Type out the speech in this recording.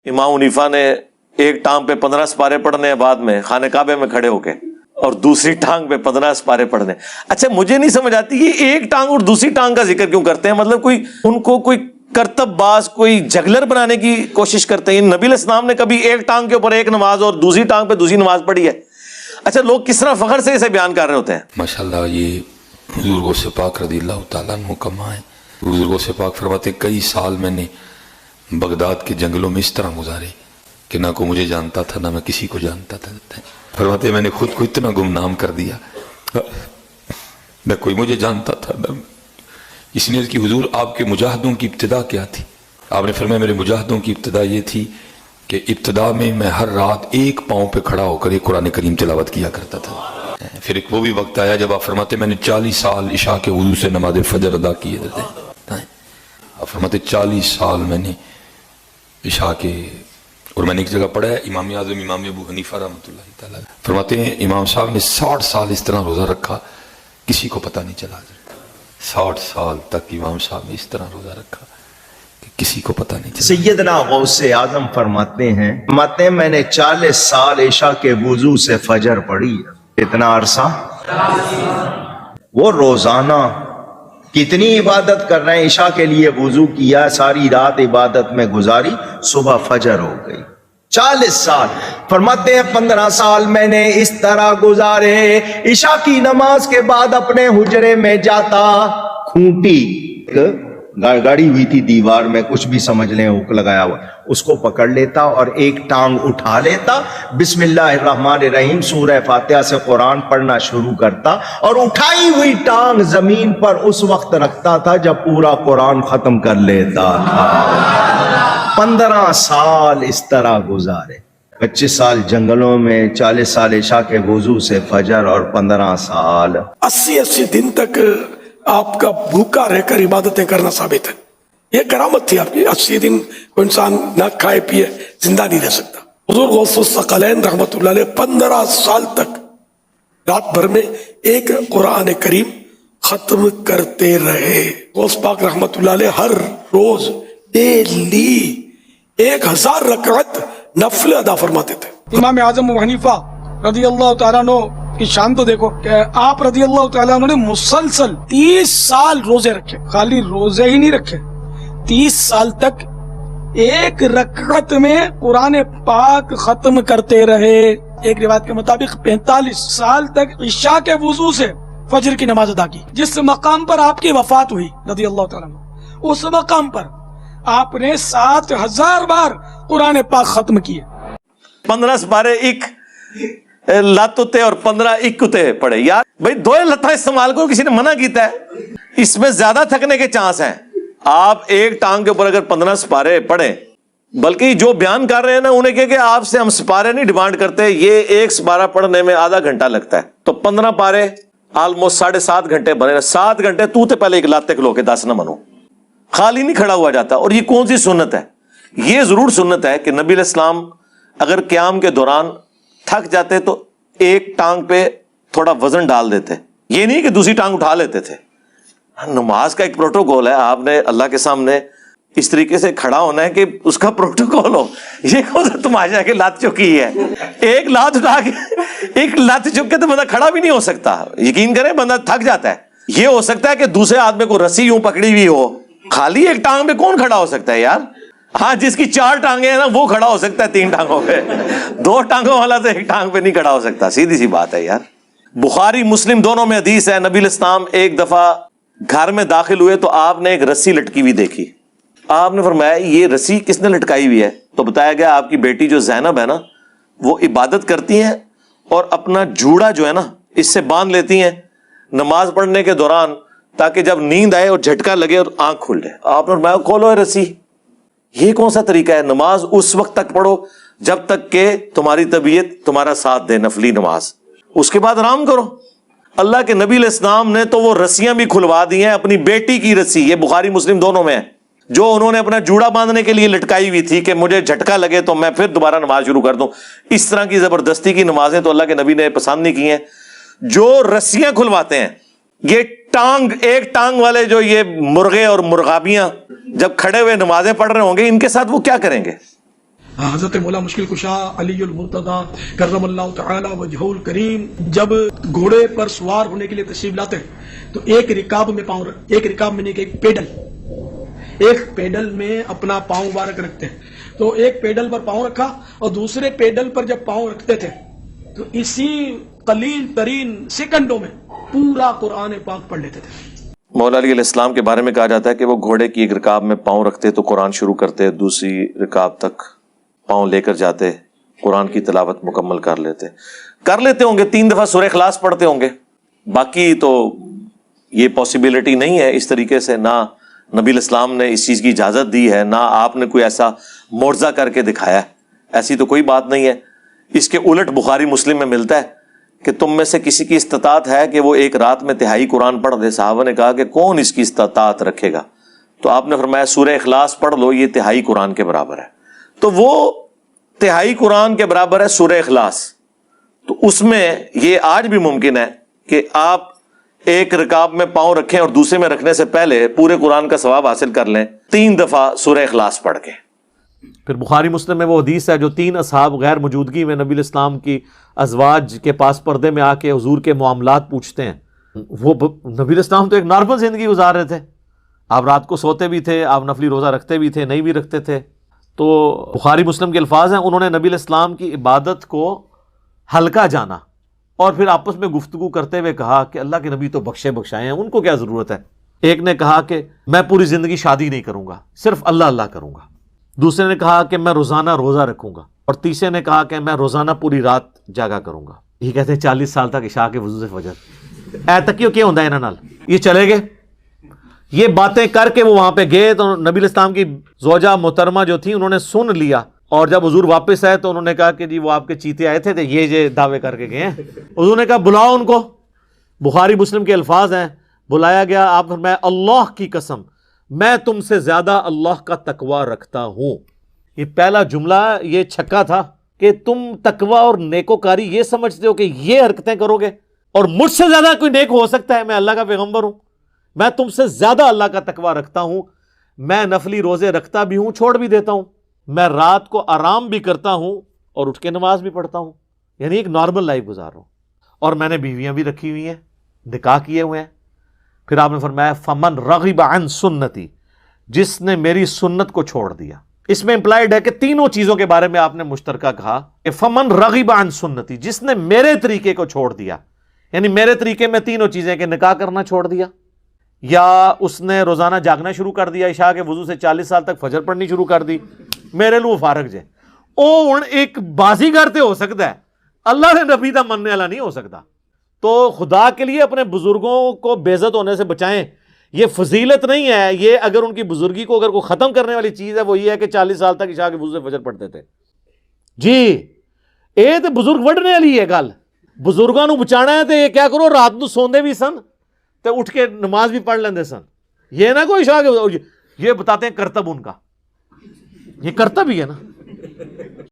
امام حنیفہ نے ایک ٹانگ پہ 15 سپارے پڑھنے ہیں بعد میں خانہ کعبے میں کھڑے ہو کے، اور دوسری ٹانگ پہ 15 سپارے پڑھنے۔ اچھا مجھے نہیں سمجھ آتی یہ ایک ٹانگ اور دوسری ٹانگ کا ذکر کیوں کرتے ہیں؟ مطلب کوئی ان کو کوئی کرتب باز، کوئی جگلر بنانے کی کوشش کرتے ہیں؟ نبی علیہ السلام نے کبھی ایک ٹانگ کے اوپر ایک نماز اور دوسری ٹانگ پہ دوسری نماز پڑھی ہے؟ اچھا لوگ کس طرح فخر سے اسے بیان کر رہے ہوتے ہیں۔ ماشاءاللہ یہ حضور غوث پاک رضی اللہ تعالیٰ عنہ کا ماں ہے۔ حضور غوث پاک فرماتے کئی سال میں نے بغداد کے جنگلوں میں اس طرح گزارے کہ نہ کوئی مجھے جانتا تھا نہ میں کسی کو جانتا تھا۔ فرماتے میں نے خود کو اتنا گمنام کر دیا، نہ کوئی مجھے جانتا تھا نہ اس نے کہ حضور آپ کے مجاہدوں کی ابتدا کیا تھی؟ آپ نے فرمایا میرے مجاہدوں کی ابتدا یہ تھی کہ ابتدا میں ہر رات ایک پاؤں پہ کھڑا ہو کر ایک قرآن کریم تلاوت کیا کرتا تھا۔ پھر ایک وہ بھی وقت آیا جب آپ فرماتے میں نے 40 سال عشاء کے وضو سے نماز فجر ادا کیے تھے۔ آپ فرماتے 40 سال میں نے عشاء کے، اور میں نے ایک جگہ پڑھا ہے امام اعظم امام ابو حنیفہ رحمۃ اللہ تعالیٰ فرماتے ہیں امام صاحب نے 60 سال اس طرح روزہ رکھا، کسی کو پتہ نہیں چلا۔ 60 سال تک امام صاحب نے اس طرح روزہ رکھا کہ کسی کو پتہ نہیں چلا۔ سیدنا غوث اعظم فرماتے ہیں میں نے 40 سال عشاء کے وضو سے فجر پڑھی ہے۔ اتنا عرصہ وہ روزانہ کتنی عبادت کر رہے ہیں، عشاء کے لیے وضو کیا، ساری رات عبادت میں گزاری، صبح فجر ہو گئی۔ 40 سال فرماتے ہیں 15 سال میں نے اس طرح گزارے، عشاء کی نماز کے بعد اپنے حجرے میں جاتا، کھونٹی گاڑی ہوئی تھی دیوار میں، کچھ بھی سمجھ لیں، ہک لگایا ہوا، اس کو پکڑ لیتا اور ایک ٹانگ اٹھا لیتا، بسم اللہ الرحمن الرحیم سورہ فاتحہ سے قرآن پڑھنا شروع کرتا، اور اٹھائی ہوئی ٹانگ زمین پر اس وقت رکھتا تھا جب پورا قرآن ختم کر لیتا تھا۔ 15 سال اس طرح گزارے، 25 سال جنگلوں میں، 40 سال عشاء کے وضو سے فجر، اور 15 سال 80 دن تک آپ کا بھوکا رہ کر عبادتیں کرنا ثابت ہے۔ یہ کرامت تھی آپ کی۔ 80 دن کوئی انسان نہ کھائے پیے زندہ نہیں رہ سکتا۔ حضور غوث الثقلین رحمۃ اللہ علیہ 15 سال تک رات بھر میں ایک قرآن کریم ختم کرتے رہے۔ غوث پاک رحمۃ اللہ علیہ ہر روز ڈیلی 1000 رکعت نفل ادا فرماتے تھے۔ امام اعظم ابو حنیفہ رضی اللہ تعالیٰ عنہ کی شان تو دیکھو کہ آپ رضی اللہ تعالیٰ عنہ نے مسلسل 30 سال روزے رکھے، خالی روزے ہی نہیں رکھے، 30 سال تک ایک رکعت میں قرآن پاک ختم کرتے رہے۔ ایک روایت کے مطابق 45 سال تک عشاء کے وضو سے فجر کی نماز ادا کی۔ جس مقام پر آپ کی وفات ہوئی رضی اللہ تعالیٰ عنہ، اس مقام پر آپ نے 7000 بار قرآن پاک ختم کیے۔ 15 سپارے ایک لت اتے اور 15 ایک اتے پڑے۔ یار بھائی 2 لتاں استعمال کو کسی نے منع کیتا ہے؟ اس میں زیادہ تھکنے کے چانس ہیں۔ آپ ایک ٹانگ کے اوپر اگر 15 سپارے پڑھیں، بلکہ جو بیان کر رہے ہیں نا انہیں کہ آپ سے ہم سپارے نہیں ڈیمانڈ کرتے، یہ ایک سپارہ پڑھنے میں آدھا گھنٹہ لگتا ہے، تو 15 پارے آلموسٹ 7.5 گھنٹے بنے۔ 7 گھنٹے تو پہلے ایک لاتے کھلو کے 10 نہ منو، خالی نہیں کھڑا ہوا جاتا۔ اور یہ کون سی سنت ہے؟ یہ ضرور سنت ہے کہ نبی علیہ السلام اگر قیام کے دوران تھک جاتے تو ایک ٹانگ پہ تھوڑا وزن ڈال دیتے، یہ نہیں کہ دوسری ٹانگ اٹھا لیتے تھے۔ نماز کا ایک پروٹوکول ہے، آپ نے اللہ کے سامنے اس طریقے سے کھڑا ہونا ہے کہ اس کا پروٹوکول ہو۔ یہ کون سا تماشا کہ لات چکی ہے؟ ایک لات اٹھا کے، ایک لات چک کے تو بندہ کھڑا بھی نہیں ہو سکتا۔ یقین کریں بندہ تھک جاتا ہے۔ یہ ہو سکتا ہے کہ دوسرے آدمی کو رسی یوں پکڑی ہوئی ہو، خالی ایک ٹانگ پہ کون کھڑا ہو سکتا ہے یار؟ ہاں جس کی 4 ٹانگیں ہیں نا وہ کھڑا ہو سکتا ہے 3 ٹانگوں پہ، 2 ٹانگوں والا تو ایک ٹانگ پہ نہیں کھڑا ہو سکتا۔ سیدھی سی بات ہے یار۔ بخاری مسلم دونوں میں حدیث ہے، نبی علیہ السلام ایک دفعہ گھر میں داخل ہوئے تو آپ نے ایک رسی لٹکی ہوئی دیکھی۔ آپ نے فرمایا یہ رسی کس نے لٹکائی ہوئی ہے؟ تو بتایا گیا آپ کی بیٹی جو زینب ہے نا وہ عبادت کرتی ہیں اور اپنا جوڑا جو ہے نا اس سے باندھ لیتی ہیں نماز پڑھنے کے دوران، تاکہ جب نیند آئے اور جھٹکا لگے اور آنکھ کھل جائے۔ آپ نے فرمایا کھولو ہے رسی۔ یہ کون سا طریقہ ہے؟ نماز اس وقت تک پڑھو جب تک کہ تمہاری طبیعت تمہارا ساتھ دے، نفلی نماز، اس کے بعد آرام کرو۔ اللہ کے نبی علیہ السلام نے تو وہ رسیاں بھی کھلوا دی ہیں، اپنی بیٹی کی رسی، یہ بخاری مسلم دونوں میں ہے، جو انہوں نے اپنا جوڑا باندھنے کے لیے لٹکائی ہوئی تھی کہ مجھے جھٹکا لگے تو میں پھر دوبارہ نماز شروع کر دوں۔ اس طرح کی زبردستی کی نمازیں تو اللہ کے نبی نے پسند نہیں کی ہیں۔ جو رسیاں کھلواتے ہیں، یہ ایک ٹانگ والے جو یہ مرغے اور مرغابیاں جب کھڑے ہوئے نمازیں پڑھ رہے ہوں گے، ان کے ساتھ وہ کیا کریں گے؟ حضرت مولا مشکل کشا علی المرتضی کرم اللہ تعالی وجہہ الکریم جب گھوڑے پر سوار ہونے کے لیے تشریف لاتے ہیں تو ایک رکاب میں نہیں کہ ایک پیڈل میں اپنا پاؤں مبارک رکھتے ہیں. تو ایک پیڈل پر پاؤں رکھا اور دوسرے پیڈل پر جب پاؤں رکھتے تھے تو اسی قلیل ترین سیکنڈوں میں پورا قرآن پاک پڑھ لیتے تھے. مولا علی علیہ السلام کے بارے میں کہا جاتا ہے کہ وہ گھوڑے کی ایک رکاب میں پاؤں رکھتے تو قرآن شروع کرتے, دوسری رکاب تک پاؤں لے کر جاتے, قرآن کی تلاوت مکمل کر لیتے ہوں گے. 3 دفعہ سورہ اخلاص پڑھتے ہوں گے. باقی تو یہ پاسبلٹی نہیں ہے اس طریقے سے, نہ نبی الاسلام نے اس چیز کی اجازت دی ہے, نہ آپ نے کوئی ایسا معجزہ کر کے دکھایا ہے. ایسی تو کوئی بات نہیں ہے. اس کے الٹ بخاری مسلم میں ملتا ہے کہ تم میں سے کسی کی استطاعت ہے کہ وہ ایک رات میں تہائی قرآن پڑھ دے. صحابہ نے کہا کہ کون اس کی استطاعت رکھے گا؟ تو آپ نے فرمایا سورہ اخلاص پڑھ لو, یہ تہائی قرآن کے برابر ہے. تو وہ تہائی قرآن کے برابر ہے سورہ اخلاص. تو اس میں یہ آج بھی ممکن ہے کہ آپ ایک رکاب میں پاؤں رکھیں اور دوسرے میں رکھنے سے پہلے پورے قرآن کا ثواب حاصل کر لیں 3 دفعہ سورہ اخلاص پڑھ کے. پھر بخاری مسلم میں وہ حدیث ہے جو 3 اصحاب غیر موجودگی میں نبی الاسلام کی ازواج کے پاس پردے میں آ کے حضور کے معاملات پوچھتے ہیں. وہ نبی الاسلام تو ایک نارمل زندگی گزار رہے تھے, آپ رات کو سوتے بھی تھے, آپ نفلی روزہ رکھتے بھی تھے, نہیں بھی رکھتے تھے. تو بخاری مسلم کے الفاظ ہیں, انہوں نے نبی الاسلام کی عبادت کو ہلکا جانا اور پھر آپس میں گفتگو کرتے ہوئے کہا کہ اللہ کے نبی تو بخشے بخشائے ہیں, ان کو کیا ضرورت ہے. ایک نے کہا کہ میں پوری زندگی شادی نہیں کروں گا, صرف اللہ اللہ کروں گا. دوسرے نے کہا کہ میں روزانہ روزہ رکھوں گا, اور تیسرے نے کہا کہ میں روزانہ پوری رات جاگا کروں گا. یہ کہتے ہیں 40 سال تک عشاء کے وضو سے فجر اے تکیو کیا ہوتا ہے انہاں نال. یہ چلے گئے, یہ باتیں کر کے وہ وہاں پہ گئے تو نبی الاسلام کی زوجہ محترمہ جو تھی انہوں نے سن لیا, اور جب حضور واپس آئے تو انہوں نے کہا کہ جی وہ آپ کے چیتے آئے تھے یہ دعوے کر کے گئے ہیں. حضور نے کہا بلاؤ ان کو. بخاری مسلم کے الفاظ ہیں, بلایا گیا, آپ فرمایا اللہ کی قسم میں تم سے زیادہ اللہ کا تقوی رکھتا ہوں. یہ پہلا جملہ یہ چھکا تھا کہ تم تقوی اور نیکوکاری یہ سمجھتے ہو کہ یہ حرکتیں کرو گے اور مجھ سے زیادہ کوئی نیک ہو سکتا ہے؟ میں اللہ کا پیغمبر ہوں, میں تم سے زیادہ اللہ کا تقوی رکھتا ہوں. میں نفلی روزے رکھتا بھی ہوں, چھوڑ بھی دیتا ہوں. میں رات کو آرام بھی کرتا ہوں اور اٹھ کے نماز بھی پڑھتا ہوں. یعنی ایک نارمل لائف گزار رہا ہوں. اور میں نے بیویاں بھی رکھی ہوئی ہیں, نکاح کیے ہوئے ہیں. پھر آپ نے فرمایا فمن رغب عن سنتی, جس نے میری سنت کو چھوڑ دیا. اس میں امپلائڈ ہے کہ تینوں چیزوں کے بارے میں آپ نے مشترکہ کہا کہ فمن رغب عن سنتی, جس نے میرے طریقے کو چھوڑ دیا. یعنی میرے طریقے میں تینوں چیزیں کہ نکاح کرنا چھوڑ دیا, یا اس نے روزانہ جاگنا شروع کر دیا, عشاء کے وضو سے 40 سال تک فجر پڑھنی شروع کر دی, میرے لو فارغ جے. او ایک بازیگر تے ہو سکتا ہے, اللہ نے نبی دا مننے والا نہیں ہو سکتا. تو خدا کے لیے اپنے بزرگوں کو بے عزت ہونے سے بچائیں. یہ فضیلت نہیں ہے, یہ اگر ان کی بزرگی کو اگر کوئی ختم کرنے والی چیز ہے وہ یہ ہے کہ 40 سال تک عشاء کے وضو سے فجر پڑھتے تھے. جی اے تے بزرگ وڈنے والی ہے گل, بزرگاں نو بچانا ہے تے یہ کیا کرو رات نو سوندے بھی سن تے اٹھ کے نماز بھی پڑھ لیندے سن. یہ نہ کوئی عشاء کے, یہ بتاتے ہیں کرتب ان کا, یہ کرتب ہی ہے نا.